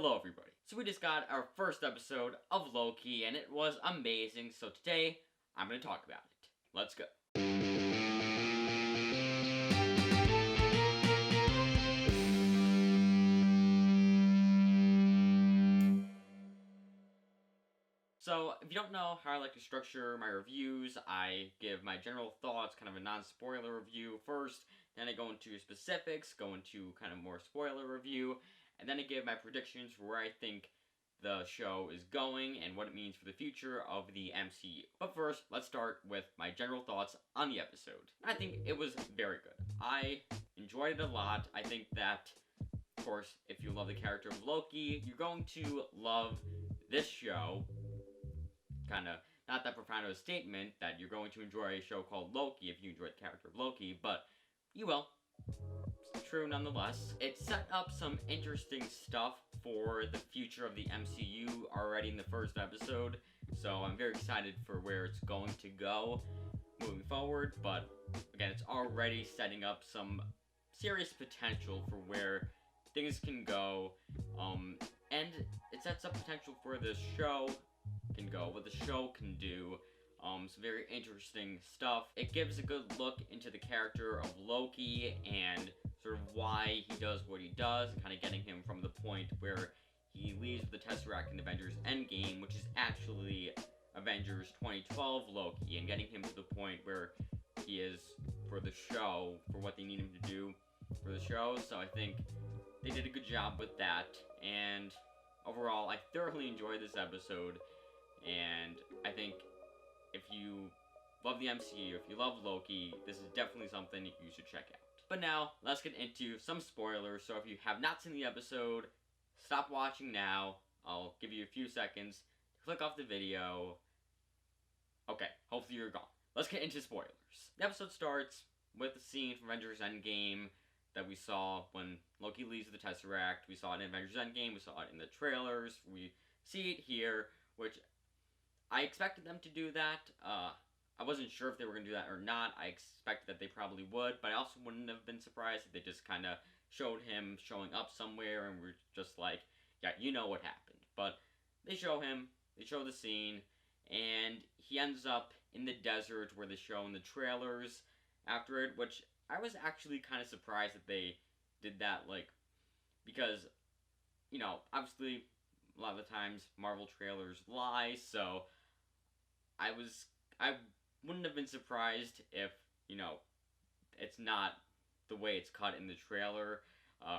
Hello everybody. So we just got our first episode of Loki and it was amazing, so today I'm going to talk about it. Let's go. So, if you don't know how I like to structure my reviews, I give my general thoughts, kind of a non-spoiler review first, then I go into specifics, go into kind of more spoiler review, and then I give my predictions for where I think the show is going and what it means for the future of the MCU. But first, let's start with my general thoughts on the episode. I think it was very good. I enjoyed it a lot. I think that, of course, if you love the character of Loki, you're going to love this show. Kind of not that profound of a statement that you're going to enjoy a show called Loki if you enjoy the character of Loki, but you will. It's true nonetheless. It set up some interesting stuff for the future of the MCU already in the first episode, so I'm very excited for where it's going to go moving forward, but again, it's already setting up some serious potential for where things can go, and it sets up potential for the show can go, what the show can do, some very interesting stuff. It gives a good look into the character of Loki and sort of why he does what he does, and kind of getting him from the point where he leaves with the Tesseract in Avengers Endgame, which is actually Avengers 2012 Loki, and getting him to the point where he is for the show, for what they need him to do for the show. So I think they did a good job with that, and overall, I thoroughly enjoyed this episode. And I think if you love the MCU, if you love Loki, this is definitely something you should check out. But now, let's get into some spoilers. So if you have not seen the episode, stop watching now. I'll give you a few seconds to click off the video. Okay, hopefully you're gone. Let's get into spoilers. The episode starts with the scene from Avengers Endgame that we saw when Loki leaves the Tesseract. We saw it in Avengers Endgame, we saw it in the trailers, we see it here, which I expected them to do that. I wasn't sure if they were going to do that or not. I expected that they probably would, but I also wouldn't have been surprised if they just kind of showed him showing up somewhere and we're just like, yeah, you know what happened. But they show him, they show the scene, and he ends up in the desert where they show in the trailers after it, which I was actually kind of surprised that they did that, like, because, you know, obviously a lot of the times Marvel trailers lie, so I wouldn't have been surprised if, you know, it's not the way it's cut in the trailer,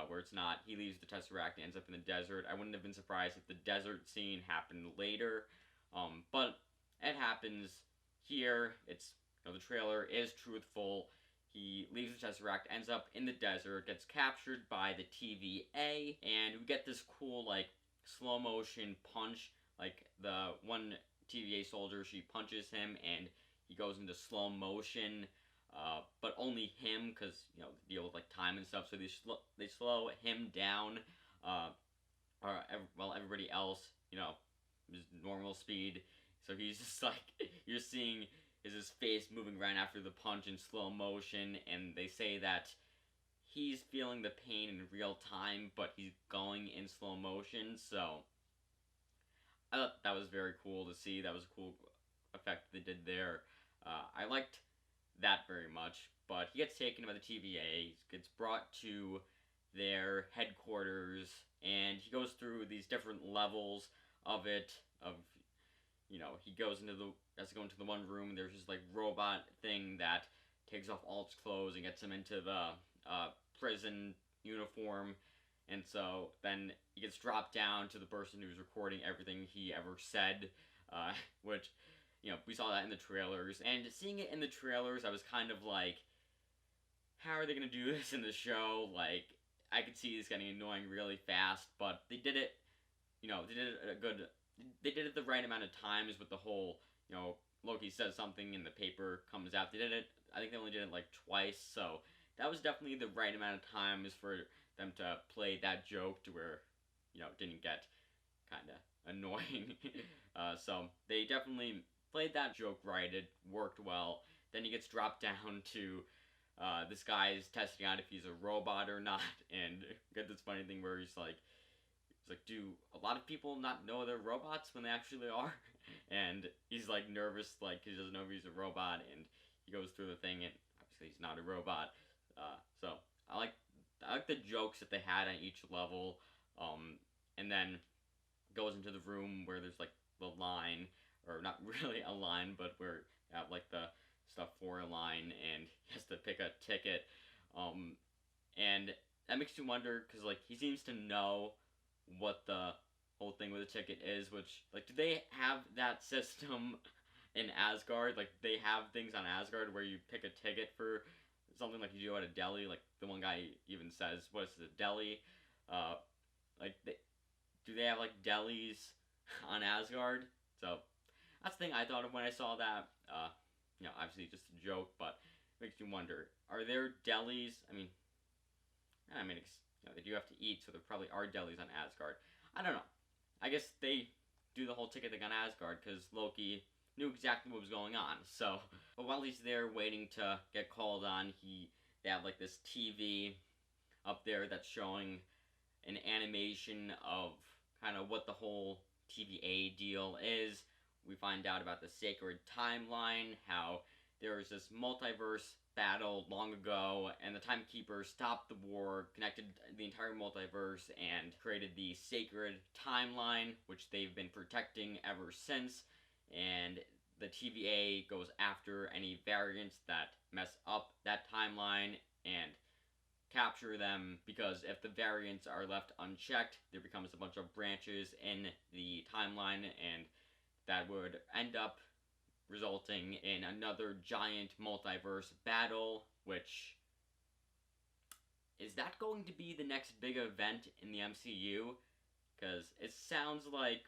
where it's not, he leaves the Tesseract and ends up in the desert. I wouldn't have been surprised if the desert scene happened later, but it happens here. It's, you know, the trailer is truthful. He leaves the Tesseract, ends up in the desert, gets captured by the TVA, and we get this cool, like, slow motion punch. Like, the one TVA soldier, she punches him, and he goes into slow motion, but only him, because, you know, they deal with, like, time and stuff, so they slow him down, while everybody else, you know, is normal speed, so he's just, like, you're seeing his face moving right after the punch in slow motion, and they say that he's feeling the pain in real time, but he's going in slow motion, so I thought that was very cool to see. That was a cool effect they did there. I liked that very much, but he gets taken by the TVA, gets brought to their headquarters, and he goes through these different levels of it, you know, he goes has to go into the one room, there's this, like, robot thing that takes off all its clothes and gets him into the prison uniform, and so then he gets dropped down to the person who's recording everything he ever said, which, you know, we saw that in the trailers, and seeing it in the trailers, I was kind of like, how are they going to do this in the show? Like, I could see this getting annoying really fast, but they did it, you know, they did it the right amount of times with the whole, you know, Loki says something and the paper comes out. They did it, I think they only did it like twice, so that was definitely the right amount of times for them to play that joke to where, you know, it didn't get kind of annoying. So they definitely played that joke right. It worked well. Then he gets dropped down to this guy's testing out if he's a robot or not, and get this funny thing where he's like, He's like, do a lot of people not know they're robots when they actually are? And he's like nervous, like he doesn't know if he's a robot, and he goes through the thing, and obviously he's not a robot. So I like the jokes that they had on each level, and then goes into the room where there's like the line, or not really a line, but where you have like the stuff for a line, and he has to pick a ticket, and that makes you wonder because like he seems to know what the whole thing with the ticket is, which like do they have that system in Asgard? Like they have things on Asgard where you pick a ticket for something like you do at a deli. Like the one guy even says, "What is it, a deli?" Uh, like do they have like delis on Asgard? So that's the thing I thought of when I saw that. Obviously just a joke, but it makes you wonder: are there delis? They do have to eat, so there probably are delis on Asgard. I don't know. I guess they do the whole ticket thing on Asgard because Loki knew exactly what was going on. So, but while he's there waiting to get called on, they have like this TV up there that's showing an animation of kind of what the whole TVA deal is. We find out about the sacred timeline, how there was this multiverse battle long ago, and the Timekeeper stopped the war, connected the entire multiverse, and created the sacred timeline, which they've been protecting ever since. And the TVA goes after any variants that mess up that timeline and capture them, because if the variants are left unchecked, there becomes a bunch of branches in the timeline, and that would end up resulting in another giant multiverse battle, which is that going to be the next big event in the MCU? Because it sounds like,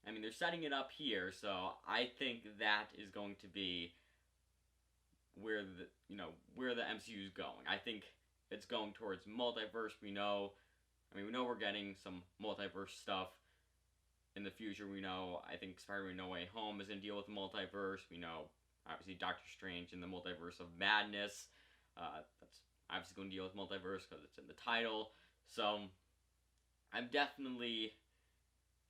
they're setting it up here, so I think that is going to be where the MCU is going. I think it's going towards multiverse. We know we're getting some multiverse stuff in the future. I think Spider-Man No Way Home is going to deal with the multiverse. We know, obviously, Doctor Strange in the Multiverse of Madness. That's obviously going to deal with multiverse because it's in the title. So, I'm definitely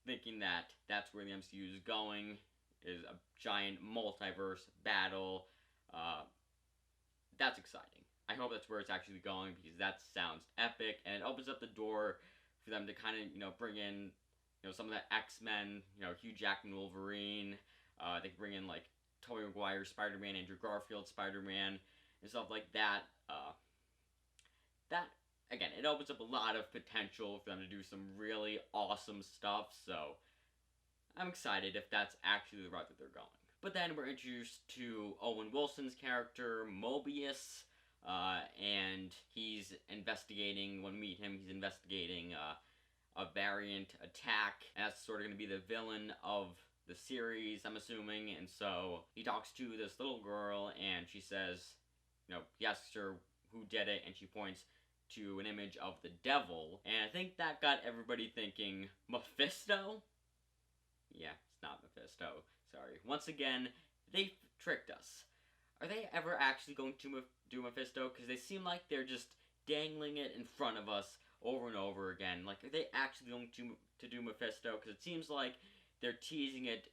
thinking that that's where the MCU is going, is a giant multiverse battle. That's exciting. I hope that's where it's actually going, because that sounds epic, and it opens up the door for them to kind of, bring in, some of the X-Men, Hugh Jackman Wolverine. They can bring in, like, Tobey Maguire Spider-Man, Andrew Garfield Spider-Man, and stuff like that. Again, it opens up a lot of potential for them to do some really awesome stuff, so I'm excited if that's actually the route that they're going. But then we're introduced to Owen Wilson's character, Mobius, and he's investigating, when we meet him, he's investigating a variant attack, and that's sort of going to be the villain of the series, I'm assuming. And so he talks to this little girl, and she says, he asks her who did it, and she points to an image of the devil, and I think that got everybody thinking, Mephisto? Yeah, it's not Mephisto. Sorry. Once again, they tricked us. Are they ever actually going to do Mephisto? Because they seem like they're just dangling it in front of us over and over again. Like, are they actually going to do Mephisto? Because it seems like they're teasing it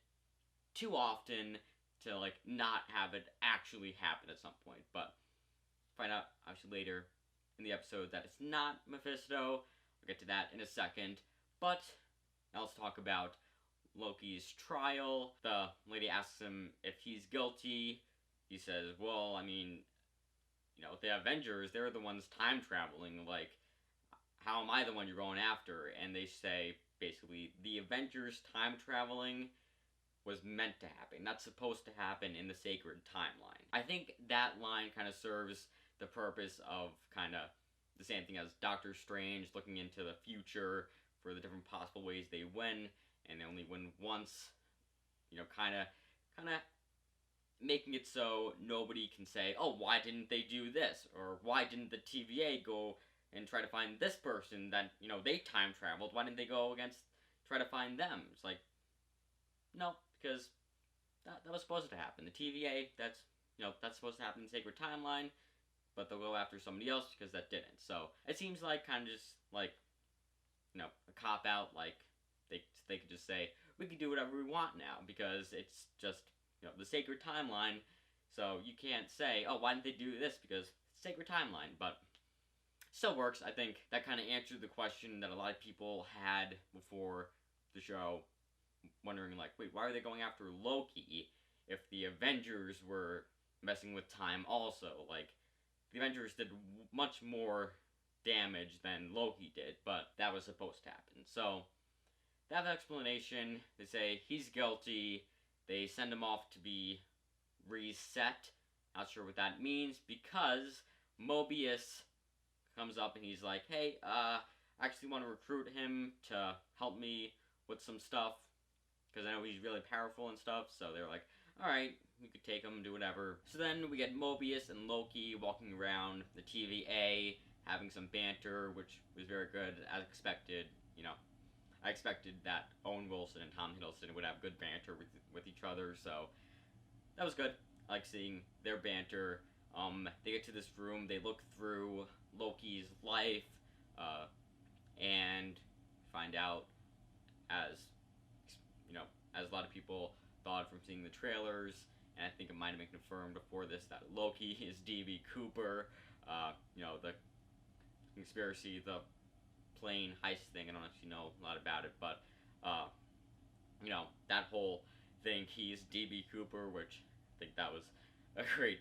too often to, like, not have it actually happen at some point. But find out, obviously, later in the episode that it's not Mephisto. We'll get to that in a second. But now let's talk about Loki's trial. The lady asks him if he's guilty. He says, well, the Avengers, they're the ones time traveling. Like, how am I the one you're going after? And they say, basically, the Avengers time traveling was meant to happen. That's supposed to happen in the sacred timeline. I think that line kind of serves the purpose of kind of the same thing as Doctor Strange, looking into the future for the different possible ways they win, and they only win once. Kind of making it so nobody can say, oh, why didn't they do this? Or why didn't the TVA go and try to find this person that, they time traveled? Why didn't they go try to find them? It's like, no, because that was supposed to happen. The TVA, that's supposed to happen in the sacred timeline, but they'll go after somebody else because that didn't. So it seems like kind of just like a cop out. Like they could just say we can do whatever we want now because it's just the sacred timeline. So you can't say, oh, why didn't they do this because it's sacred timeline, but still works. I think that kind of answered the question that a lot of people had before the show, wondering like, wait, why are they going after Loki if the Avengers were messing with time also? Like, the Avengers did much more damage than Loki did, but that was supposed to happen. So, they have an explanation. They say he's guilty. They send him off to be reset. Not sure what that means because Mobius comes up and he's like, hey, I actually want to recruit him to help me with some stuff because I know he's really powerful and stuff. So they're like, alright, we could take him and do whatever. So then we get Mobius and Loki walking around the TVA, having some banter, which was very good, as expected. I expected that Owen Wilson and Tom Hiddleston would have good banter with each other, so that was good. I like seeing their banter. They get to this room, they look through Loki's life, and find out, as as a lot of people thought from seeing the trailers, and I think it might have been confirmed before this, that Loki is D.B. Cooper. The conspiracy, the plane heist thing. I don't actually know a lot about it, but that whole thing. He's D.B. Cooper, which I think that was a great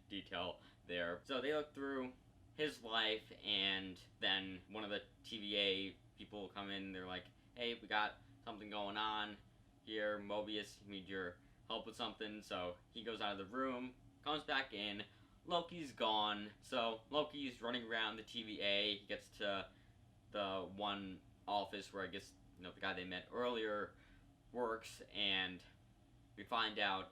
detail there. So they look through his life, and then one of the TVA people come in. They're like, "Hey, we got something going on here, Mobius. We need your help with something." So he goes out of the room, comes back in. Loki's gone. So Loki's running around the TVA. He gets to the one office where I guess the guy they met earlier works, and we find out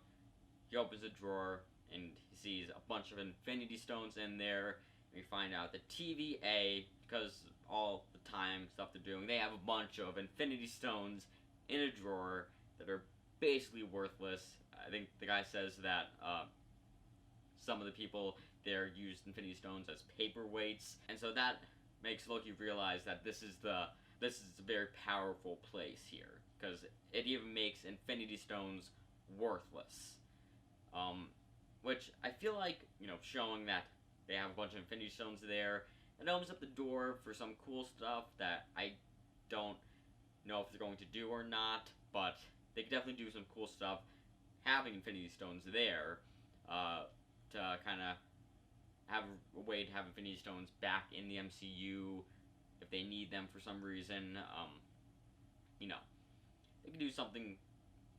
he opens a drawer and he sees a bunch of Infinity Stones in there. And we find out the TVA, because all the time stuff they're doing, they have a bunch of Infinity Stones in a drawer that are basically worthless. I think the guy says that some of the people there used Infinity Stones as paperweights, and so that makes Loki realize that this is a very powerful place here, because it even makes Infinity Stones worthless. Which I feel like, showing that they have a bunch of Infinity Stones there, it opens up the door for some cool stuff that I don't know if they're going to do or not, but they could definitely do some cool stuff having Infinity Stones there, to kind of have a way to have Infinity Stones back in the MCU if they need them for some reason. They could do something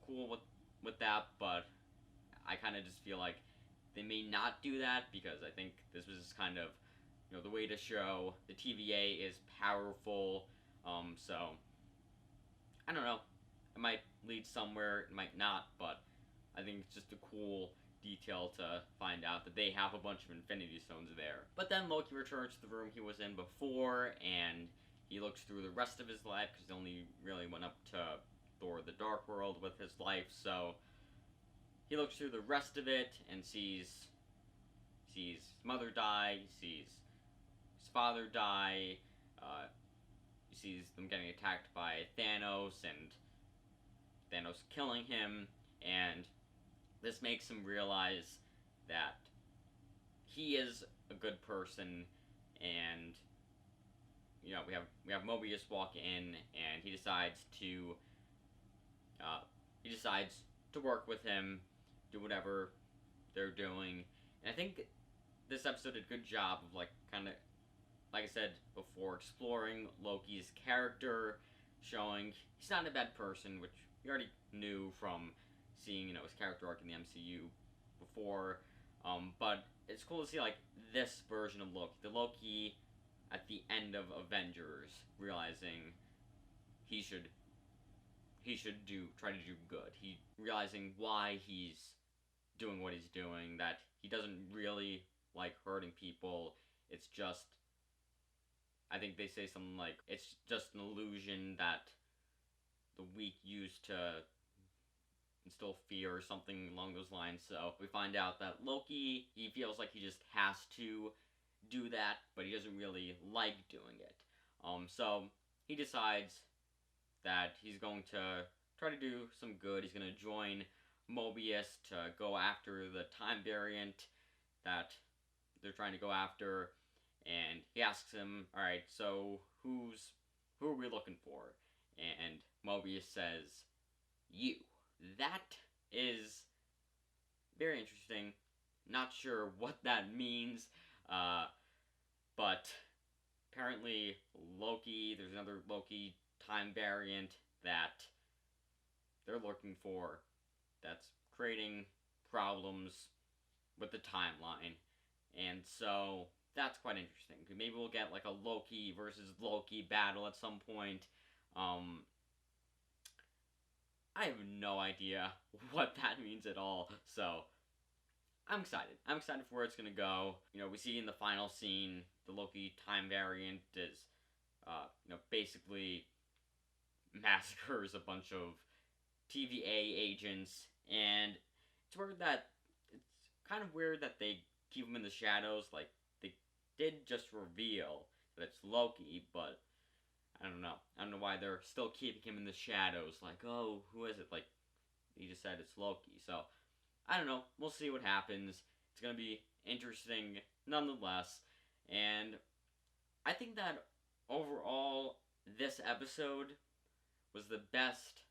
cool with that, but I kind of just feel like they may not do that, because I think this was just kind of, the way to show the TVA is powerful. So I don't know. It might lead somewhere, it might not, but I think it's just a cool detail to find out that they have a bunch of Infinity Stones there. But then Loki returns to the room he was in before, and he looks through the rest of his life, because he only really went up to Thor: The Dark World with his life, so he looks through the rest of it and sees his mother die, he sees his father die, he sees them getting attacked by Thanos, and Thanos killing him, and this makes him realize that he is a good person, and we have Mobius walk in, and he decides to work with him, do whatever they're doing, and I think this episode did a good job of kind of, like I said before, exploring Loki's character, showing he's not a bad person, which we already knew from seeing his character arc in the MCU before, but it's cool to see this version of Loki, the Loki at the end of Avengers, realizing he should try to do good. He realizing why he's doing what he's doing, that he doesn't really like hurting people. It's just, I think they say something like, it's just an illusion that the weak use to instill fear or something along those lines. So we find out that Loki, he feels like he just has to do that, but he doesn't really like doing it. So he decides that he's going to try to do some good. He's going to join Mobius to go after the time variant that they're trying to go after. And he asks him, all right, so who are we looking for? And Mobius says, you. That is very interesting. Not sure what that means, but apparently Loki, there's another Loki time variant that they're looking for that's creating problems with the timeline. And so that's quite interesting. Maybe we'll get like a Loki versus Loki battle at some point. I have no idea what that means at all. So I'm excited. I'm excited for where it's gonna go. We see in the final scene the Loki time variant is, basically massacres a bunch of TVA agents, and it's kind of weird that they keep him in the shadows. Like, they did just reveal that it's Loki, but I don't know. I don't know why they're still keeping him in the shadows. Like, oh, who is it? Like, he just said it's Loki. So, I don't know. We'll see what happens. It's going to be interesting nonetheless. And I think that overall, this episode was the best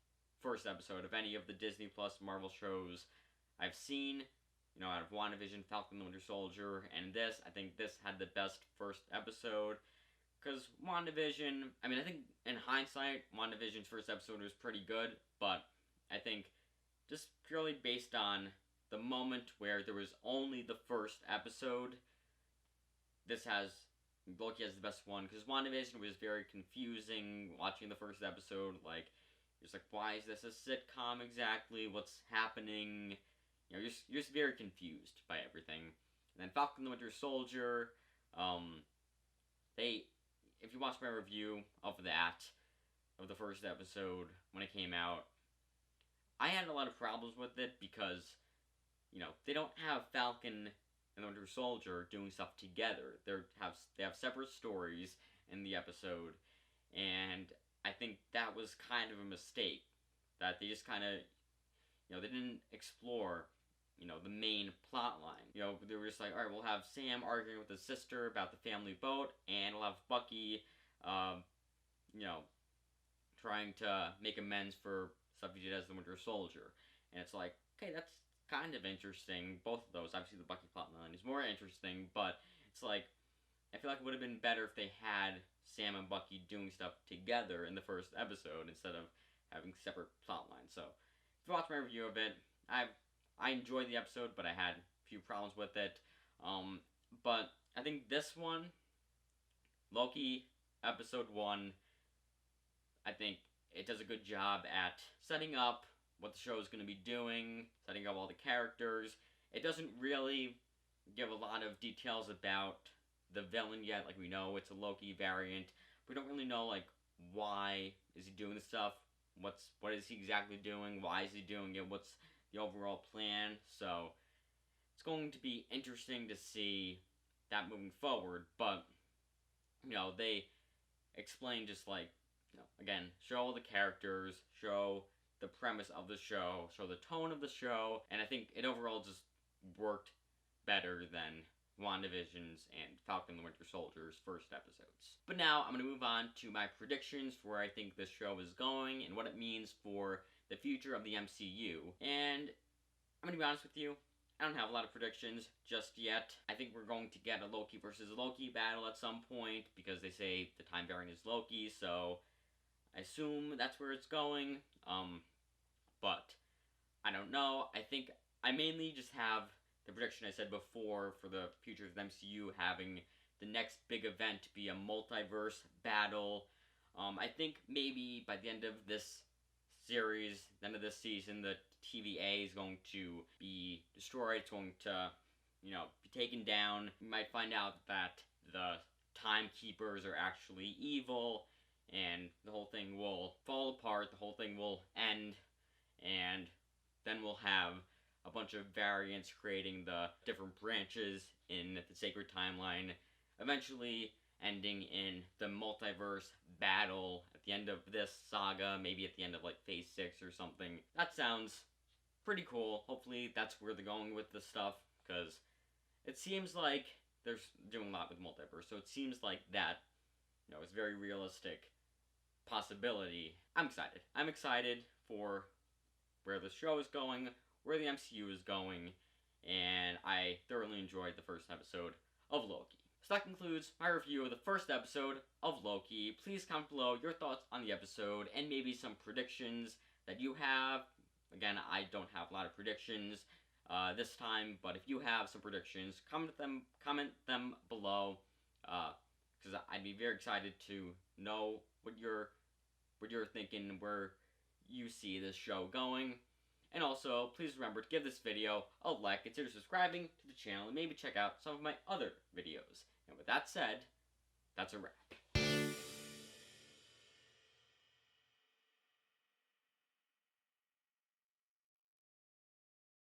first episode of any of the Disney Plus Marvel shows I've seen. Out of WandaVision, Falcon the Winter Soldier, and this, I think this had the best first episode. Because WandaVision, I think in hindsight, WandaVision's first episode was pretty good, but I think just purely based on the moment where there was only the first episode, Loki has the best one, because WandaVision was very confusing watching the first episode. Like, you're just like, why is this a sitcom exactly? What's happening? You're just very confused by everything. And then Falcon the Winter Soldier, if you watch my review of the first episode when it came out, I had a lot of problems with it because, they don't have Falcon and the Winter Soldier doing stuff together. They have separate stories in the episode, and I think that was kind of a mistake. That they just kind of, they didn't explore, the main plot line. They were just like, alright, we'll have Sam arguing with his sister about the family boat, and we'll have Bucky, trying to make amends for stuff he did as the Winter Soldier. And it's like, okay, that's kind of interesting. Both of those, obviously the Bucky plot line is more interesting, but it's like, I feel like it would have been better if they had Sam and Bucky doing stuff together in the first episode instead of having separate plot lines. So, if you watch my review of it, I enjoyed the episode, but I had a few problems with it. But I think this one, Loki, episode 1, I think it does a good job at setting up what the show is going to be doing, setting up all the characters. It doesn't really give a lot of details about the villain yet. Like, we know it's a Loki variant. We don't really know, like, why is he doing this stuff? What is he exactly doing? Why is he doing it? What's the overall plan? So, it's going to be interesting to see that moving forward. But, they explain just like, again, show all the characters, show the premise of the show, show the tone of the show, and I think it overall just worked better than WandaVision's and Falcon the Winter Soldier's first episodes. But now, I'm going to move on to my predictions for where I think this show is going and what it means for the future of the MCU. And I'm going to be honest with you, I don't have a lot of predictions just yet. I think we're going to get a Loki versus Loki battle at some point, because they say the time variant is Loki, so I assume that's where it's going. But I don't know. I think I mainly just have the prediction I said before for the future of the MCU having the next big event be a multiverse battle. I think maybe by the end of this series, the end of this season, the TVA is going to be destroyed. It's going to, be taken down. We might find out that the Timekeepers are actually evil, and the whole thing will fall apart, the whole thing will end, and then we'll have a bunch of variants creating the different branches in the sacred timeline, eventually ending in the multiverse battle at the end of this saga, maybe at the end of like phase 6 or something. That sounds pretty cool. Hopefully that's where they're going with this stuff, because it seems like they're doing a lot with multiverse, so it seems like that, it's very realistic possibility. I'm excited. I'm excited for where the show is going, where the MCU is going, and I thoroughly enjoyed the first episode of Loki. So that concludes my review of the first episode of Loki. Please comment below your thoughts on the episode and maybe some predictions that you have. Again, I don't have a lot of predictions this time, but if you have some predictions, comment them below, because I'd be very excited to know what you're thinking, where you see this show going. And also, please remember to give this video a like, consider subscribing to the channel, and maybe check out some of my other videos. And with that said, that's a wrap.